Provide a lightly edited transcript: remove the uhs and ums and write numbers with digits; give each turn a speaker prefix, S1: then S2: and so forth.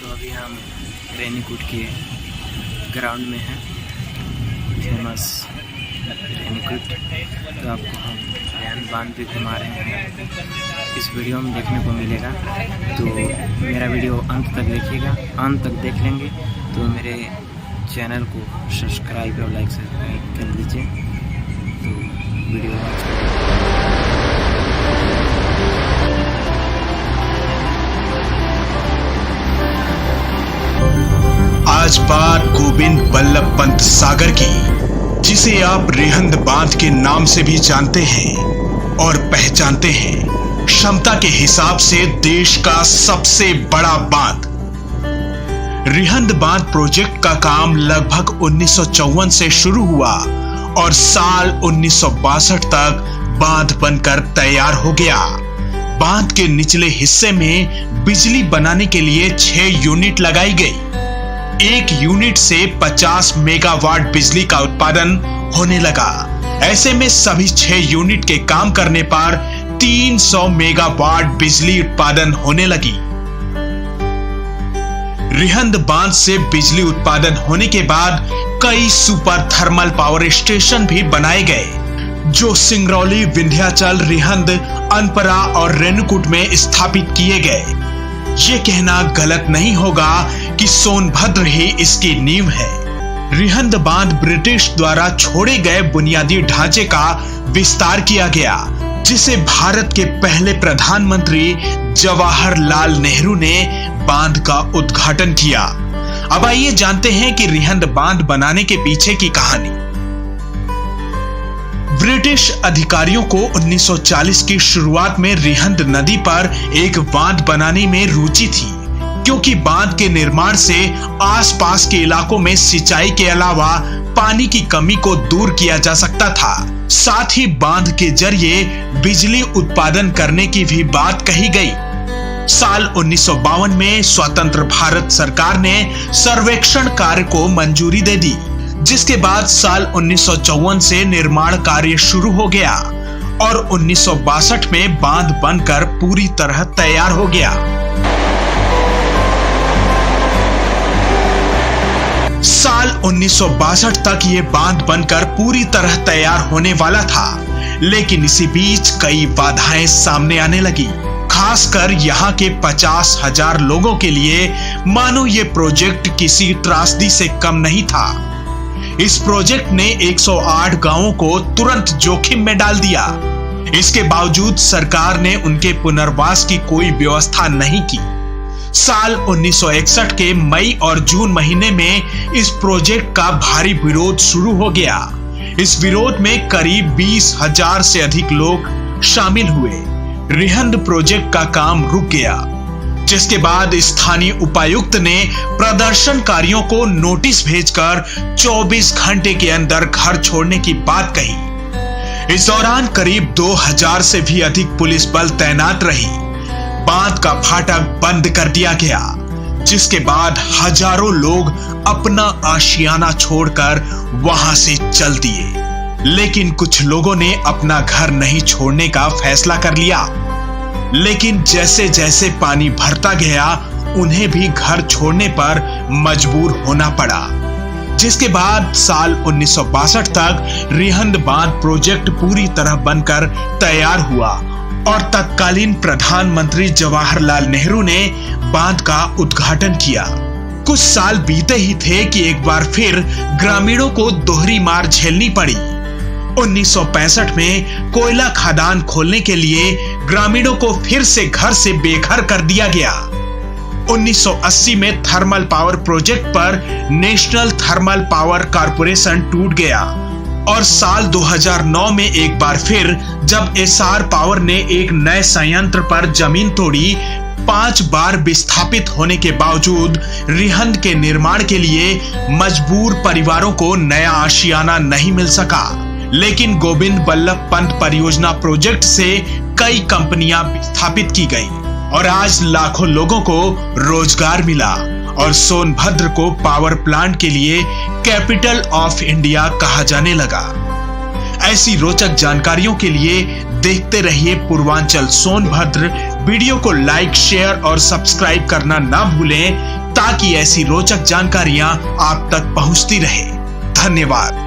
S1: तो अभी हम रेनीकोट के ग्राउंड में हैं, फेमस रेनीकोट। तो आपको हम रेन बांध पे घुमा रहे हैं, इस वीडियो में देखने को मिलेगा। तो मेरा वीडियो अंत तक देखिएगा, अंत तक देख लेंगे तो मेरे चैनल को सब्सक्राइब और लाइक कर लीजिए। तो वीडियो
S2: आज बात गोविंद बल्लभ पंत सागर की, जिसे आप रिहंद बांध के नाम से भी जानते हैं और पहचानते हैं। क्षमता के हिसाब से देश का सबसे बड़ा बांध। रिहंद बांध प्रोजेक्ट का काम लगभग 1954 से शुरू हुआ और साल 1962 तक बांध बनकर तैयार हो गया। बांध के निचले हिस्से में बिजली बनाने के लिए 6 यूनिट लगाई गई। एक यूनिट से 50 मेगावाट बिजली का उत्पादन होने लगा। ऐसे में सभी 6 यूनिट के काम करने पर 300 मेगावाट बिजली उत्पादन होने लगी। रिहंद बांध से बिजली उत्पादन होने के बाद कई सुपर थर्मल पावर स्टेशन भी बनाए गए, जो सिंगरौली, विंध्याचल, रिहंद, अनपरा और रेणुकूट में स्थापित किए गए। ये कहना गलत नहीं होगा कि सोनभद्र ही इसकी नींव है। रिहंद बांध ब्रिटिश द्वारा छोड़े गए बुनियादी ढांचे का विस्तार किया गया, जिसे भारत के पहले प्रधानमंत्री जवाहरलाल नेहरू ने बांध का उद्घाटन किया। अब आइए जानते हैं कि रिहंद बांध बनाने के पीछे की कहानी। ब्रिटिश अधिकारियों को 1940 की शुरुआत में रिहंद नदी पर एक बांध बनाने में रुचि थी, क्योंकि बांध के निर्माण से आसपास के इलाकों में सिंचाई के अलावा पानी की कमी को दूर किया जा सकता था। साथ ही बांध के जरिए बिजली उत्पादन करने की भी बात कही गई। साल 1952 में स्वतंत्र भारत सरकार ने सर्वेक्षण कार्य को मंजूरी दे दी, जिसके बाद साल 1954 से निर्माण कार्य शुरू हो गया और 1962 में बांध बनकर पूरी तरह तैयार हो गया। साल 1962 तक ये बांध बनकर पूरी तरह तैयार होने वाला था, लेकिन इसी बीच कई बाधाएं सामने आने लगी। खासकर यहाँ के 50,000 लोगों के लिए मानो ये प्रोजेक्ट किसी त्रासदी से कम नहीं था। इस प्रोजेक्ट ने 108 गांवों को तुरंत जोखिम में डाल दिया। इसके बावजूद सरकार ने उनके पुनर्वास की कोई व्यवस्था नहीं की। साल 1961 के मई और जून महीने में इस प्रोजेक्ट का भारी विरोध शुरू हो गया। इस विरोध में करीब 20,000 से अधिक लोग शामिल हुए। रिहंद प्रोजेक्ट का काम रुक गया, जिसके बाद स्थानीय उपायुक्त ने प्रदर्शनकारियों को नोटिस भेजकर 24 घंटे के अंदर घर छोड़ने की बात कही। इस दौरान करीब 2000 से भी अधिक पुलिस बल तैनात रही। बांध का फाटक बंद कर दिया गया, जिसके बाद हजारों लोग अपना आशियाना छोड़कर वहां से चल दिए। लेकिन कुछ लोगों ने अपना घर नहीं छोड़ने का फैसला कर लिया। लेकिन जैसे जैसे पानी भरता गया, उन्हें भी घर छोड़ने पर मजबूर होना पड़ा, जिसके बाद साल 1962 तक रिहंद बांध प्रोजेक्ट पूरी तरह बनकर तैयार हुआ और तत्कालीन प्रधानमंत्री जवाहरलाल नेहरू ने बांध का उद्घाटन किया। कुछ साल बीते ही थे कि एक बार फिर ग्रामीणों को दोहरी मार झेलनी पड़ी। 1965 में कोयला खदान खोलने के लिए ग्रामीणों को फिर से घर से बेघर कर दिया गया। 1980 में थर्मल पावर प्रोजेक्ट पर नेशनल थर्मल पावर कॉर्पोरेशन टूट गया और साल 2009 में एक बार फिर जब एसआर पावर ने एक नए संयंत्र पर जमीन तोड़ी, 5 बार विस्थापित होने के बावजूद रिहंद के निर्माण के लिए मजबूर परिवारों को नया आशियाना नहीं मिल सका। लेकिन गोविंद बल्लभ पंत परियोजना प्रोजेक्ट से कई कंपनियां स्थापित की गई और आज लाखों लोगों को रोजगार मिला और सोनभद्र को पावर प्लांट के लिए कैपिटल ऑफ इंडिया कहा जाने लगा। ऐसी रोचक जानकारियों के लिए देखते रहिए पूर्वांचल सोनभद्र। वीडियो को लाइक, शेयर और सब्सक्राइब करना ना भूलें, ताकि ऐसी रोचक जानकारियां आप तक पहुंचती रहे। धन्यवाद।